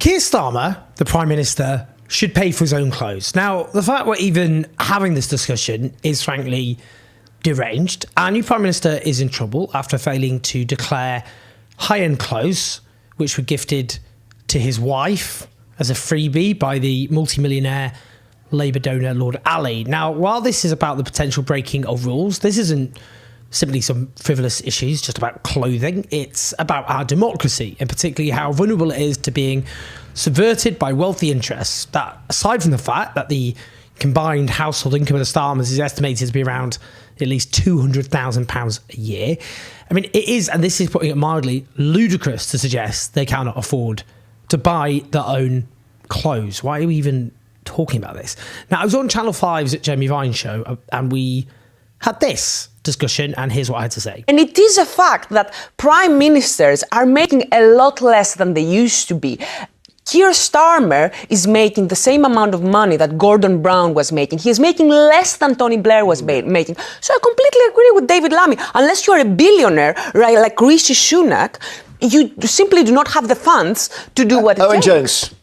Keir Starmer, the Prime Minister, should pay for his own clothes. Now, the fact we're even having this discussion is frankly deranged. Our new Prime Minister is in trouble after failing to declare high-end clothes, which were gifted to his wife as a freebie by the multimillionaire Labour donor Lord Ali. Now, while this is about the potential breaking of rules, this isn't simply some frivolous issues just about clothing. It's about our democracy, and particularly how vulnerable it is to being subverted by wealthy interests. That, aside from the fact that the combined household income of the Starmers is estimated to be around at least £200,000 a year. I mean, it is, and this is putting it mildly, ludicrous to suggest they cannot afford to buy their own clothes. Why are we even talking about this? Now, I was on Channel 5's at Jamie Vine's show, and we had this discussion, and here's what I had to say. And it is a fact that prime ministers are making a lot less than they used to be. Keir Starmer is making the same amount of money that Gordon Brown was making. He is making less than Tony Blair was making. So I completely agree with David Lammy. Unless you're a billionaire, right, like Rishi Sunak, you simply do not have the funds to do what it takes. Owen Jones.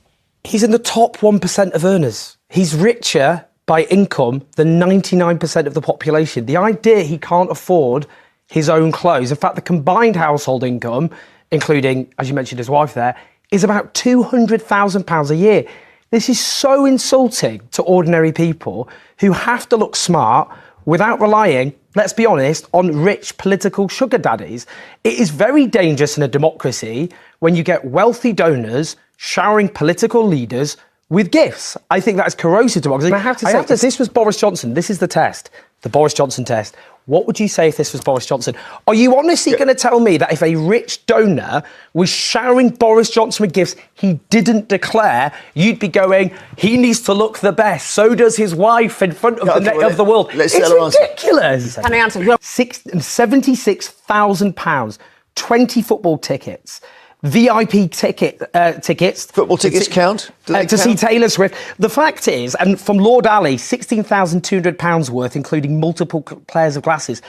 He's in the top 1% of earners. He's richer by income than 99% of the population. The idea he can't afford his own clothes, in fact, the combined household income, including, as you mentioned, his wife there, is about £200,000 a year. This is so insulting to ordinary people who have to look smart without relying, let's be honest, on rich political sugar daddies. It is very dangerous in a democracy when you get wealthy donors showering political leaders with gifts. I think that is corrosive to democracy. I have to say, if this was Boris Johnson, this is the test, the Boris Johnson test. What would you say if this was Boris Johnson? Are you honestly going to tell me that if a rich donor was showering Boris Johnson with gifts he didn't declare, you'd be going, he needs to look the best, so does his wife in front of the world? It's ridiculous. Can I answer? £76,000, 20 football tickets, VIP tickets. Football tickets count? To see Taylor Swift. The fact is, and from Lord Ali, £16,200 worth, including multiple pairs of glasses.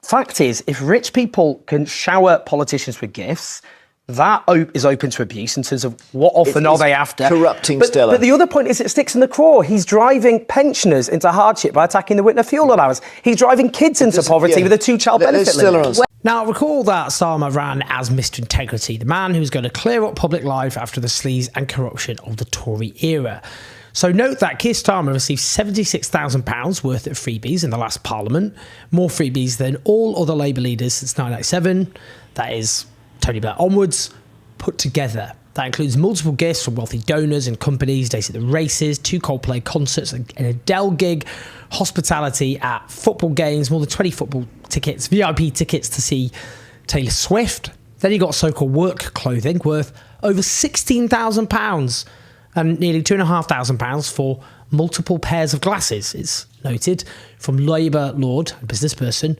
Fact is, if rich people can shower politicians with gifts, that is open to abuse in terms of what often are they after. Corrupting, Stella. But the other point is it sticks in the craw. He's driving pensioners into hardship by attacking the Whitner fuel allowance. He's driving kids into poverty with a two-child benefit limit. Now, recall that Starmer ran as Mr. Integrity, the man who was going to clear up public life after the sleaze and corruption of the Tory era. So note that Keir Starmer received £76,000 worth of freebies in the last Parliament, more freebies than all other Labour leaders since 1997, that is, Tony Blair onwards, put together. That includes multiple gifts from wealthy donors and companies, days at the races, 2 Coldplay concerts, an Adele gig, hospitality at football games, more than 20 football tickets, VIP tickets to see Taylor Swift. Then he got so-called work clothing worth over £16,000 and nearly £2,500 for multiple pairs of glasses, it's noted, from Labour Lord and business person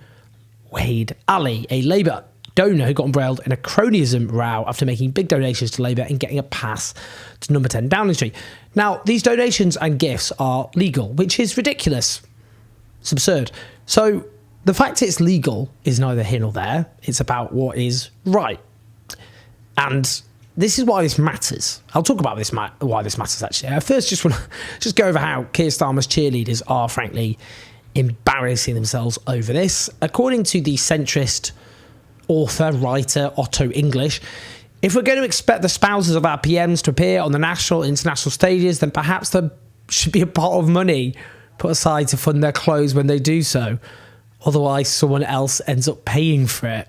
Wade Ali, a Labour donor who got embroiled in a cronyism row after making big donations to Labour and getting a pass to number 10 Downing Street. Now, these donations and gifts are legal, which is ridiculous. It's absurd. So the fact it's legal is neither here nor there. It's about what is right. And this is why this matters. I'll talk about why this matters, actually. I first just want to go over how Keir Starmer's cheerleaders are, frankly, embarrassing themselves over this. According to the centrist author, writer Otto English, if we're going to expect the spouses of our PMs to appear on the national and international stages, then perhaps there should be a pot of money put aside to fund their clothes when they do so. Otherwise, someone else ends up paying for it.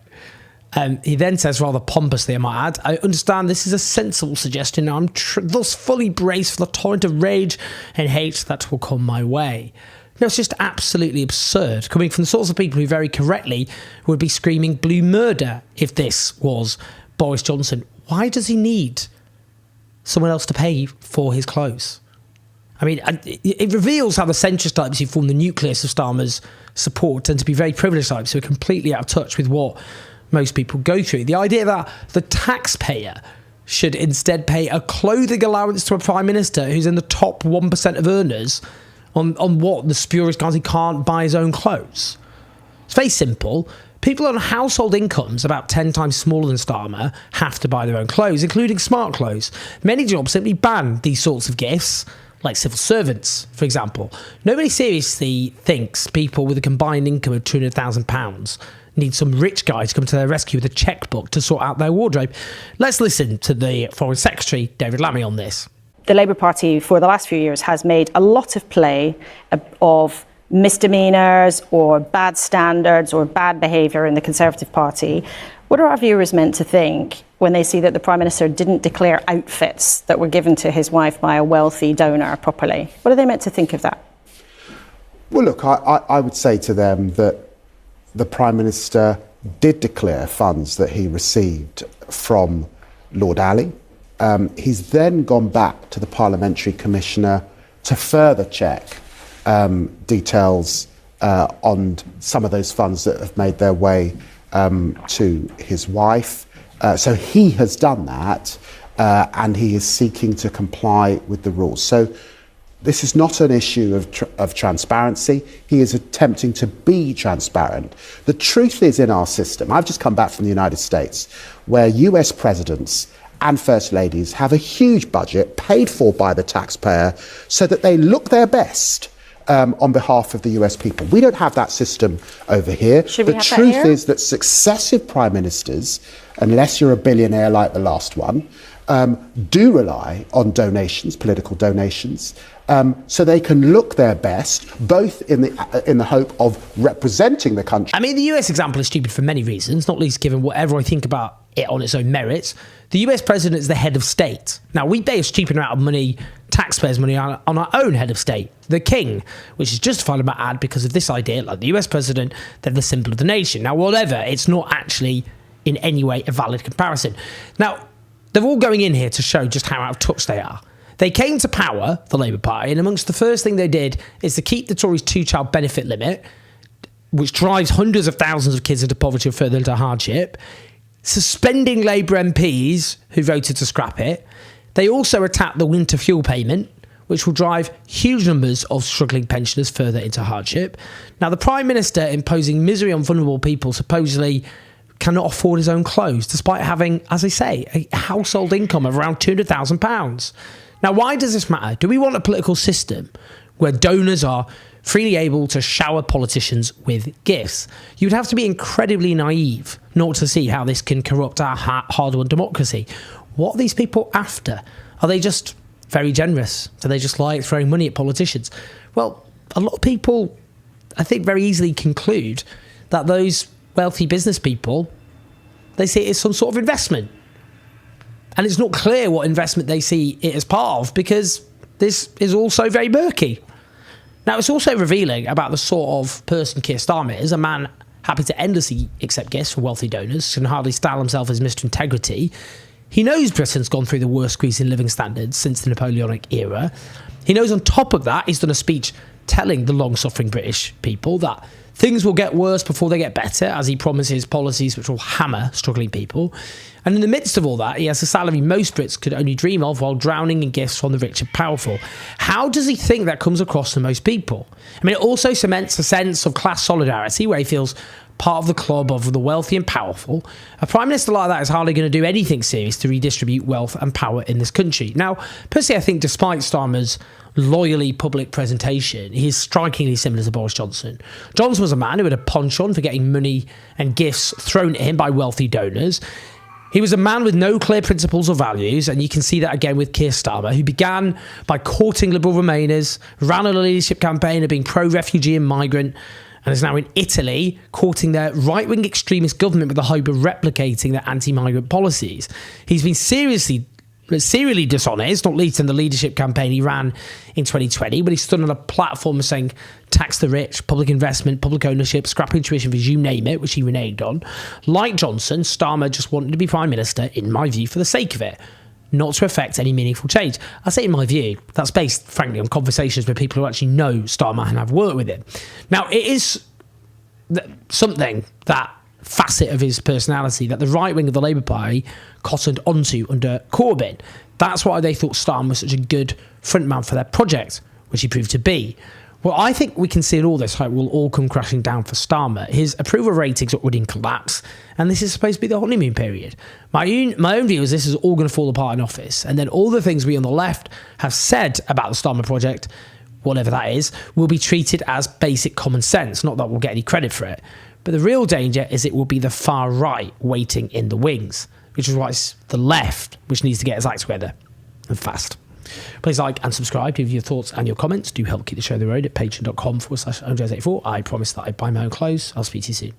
He then says, rather pompously, I might add, I understand this is a sensible suggestion. I'm thus fully braced for the torrent of rage and hate that will come my way. No, it's just absolutely absurd, coming from the sorts of people who very correctly would be screaming blue murder if this was Boris Johnson. Why does he need someone else to pay for his clothes? I mean, it reveals how the centrist types who form the nucleus of Starmer's support tend to be very privileged types who are completely out of touch with what most people go through. The idea that the taxpayer should instead pay a clothing allowance to a prime minister who's in the top 1% of earners on what the spurious guys he can't buy his own clothes. It's very simple. People on household incomes about 10 times smaller than Starmer have to buy their own clothes, including smart clothes. Many jobs simply ban these sorts of gifts, like civil servants, for example. Nobody seriously thinks people with a combined income of £200,000 need some rich guy to come to their rescue with a chequebook to sort out their wardrobe. Let's listen to the Foreign Secretary, David Lammy, on this. The Labour Party, for the last few years, has made a lot of play of misdemeanours or bad standards or bad behaviour in the Conservative Party. What are our viewers meant to think when they see that the Prime Minister didn't declare outfits that were given to his wife by a wealthy donor properly? What are they meant to think of that? Well, look, I would say to them that the Prime Minister did declare funds that he received from Lord Ali. He's then gone back to the Parliamentary Commissioner to further check details on some of those funds that have made their way to his wife. So he has done that, and he is seeking to comply with the rules. So this is not an issue of transparency. He is attempting to be transparent. The truth is, in our system, I've just come back from the United States, where US presidents and first ladies have a huge budget paid for by the taxpayer so that they look their best on behalf of the US people. We don't have that system over here. The truth is that successive prime ministers, unless you're a billionaire like the last one, do rely on donations, political donations, so they can look their best, both in the hope of representing the country. I mean, the US example is stupid for many reasons, not least given whatever I think about it on its own merits. The US president is the head of state. Now, we pay a stupid amount of money, taxpayers' money, on our own head of state, the king, which is justified, I might add, because of this idea, like the US president, they're the symbol of the nation. Now, whatever, it's not actually in any way a valid comparison. Now, they're all going in here to show just how out of touch they are. They came to power, the Labour Party, and amongst the first thing they did is to keep the Tories' two-child benefit limit, which drives hundreds of thousands of kids into poverty or further into hardship, suspending Labour MPs who voted to scrap it. They also attacked the winter fuel payment, which will drive huge numbers of struggling pensioners further into hardship. Now, the Prime Minister imposing misery on vulnerable people supposedly cannot afford his own clothes, despite having, as I say, a household income of around £200,000. Now, why does this matter? Do we want a political system where donors are freely able to shower politicians with gifts? You'd have to be incredibly naive not to see how this can corrupt our hard-won democracy. What are these people after? Are they just very generous? Do they just like throwing money at politicians? Well, a lot of people, I think, very easily conclude that those wealthy business people, they see it as some sort of investment. And it's not clear what investment they see it as part of, because this is also very murky. Now, it's also revealing about the sort of person Keir Starmer is, a man happy to endlessly accept gifts from wealthy donors, can hardly style himself as Mr. Integrity. He knows Britain's gone through the worst squeeze in living standards since the Napoleonic era. He knows on top of that, he's done a speech telling the long-suffering British people that things will get worse before they get better, as he promises policies which will hammer struggling people. And in the midst of all that, he has a salary most Brits could only dream of while drowning in gifts from the rich and powerful. How does he think that comes across to most people? I mean, it also cements a sense of class solidarity where he feels part of the club of the wealthy and powerful. A Prime Minister like that is hardly going to do anything serious to redistribute wealth and power in this country. Now, personally, I think despite Starmer's loyally public presentation, he is strikingly similar to Boris Johnson. Johnson was a man who had a penchant for getting money and gifts thrown at him by wealthy donors. He was a man with no clear principles or values, and you can see that again with Keir Starmer, who began by courting Liberal Remainers, ran a leadership campaign of being pro-refugee and migrant, and is now in Italy courting their right-wing extremist government with the hope of replicating their anti-migrant policies. He's been serially dishonest, not least in the leadership campaign he ran in 2020, when he stood on a platform saying tax the rich, public investment, public ownership, scrapping tuition fees, you name it, which he reneged on. Like Johnson, Starmer just wanted to be Prime Minister, in my view, for the sake of it, not to affect any meaningful change. I say in my view, that's based, frankly, on conversations with people who actually know Starmer and have worked with him. Now, it is something, that facet of his personality, that the right wing of the Labour Party cottoned onto under Corbyn. That's why they thought Starmer was such a good frontman for their project, which he proved to be. Well, I think we can see all this hope will all come crashing down for Starmer. His approval ratings are already in collapse, and this is supposed to be the honeymoon period. My own view is this is all going to fall apart in office, and then all the things we on the left have said about the Starmer project, whatever that is, will be treated as basic common sense, not that we'll get any credit for it. But the real danger is it will be the far right waiting in the wings, which is why it's the left which needs to get its act together, and fast. Please like and subscribe to give your thoughts and your comments. Do help keep the show on the road at patreon.com/OJS84. I promise that I buy my own clothes. I'll speak to you soon.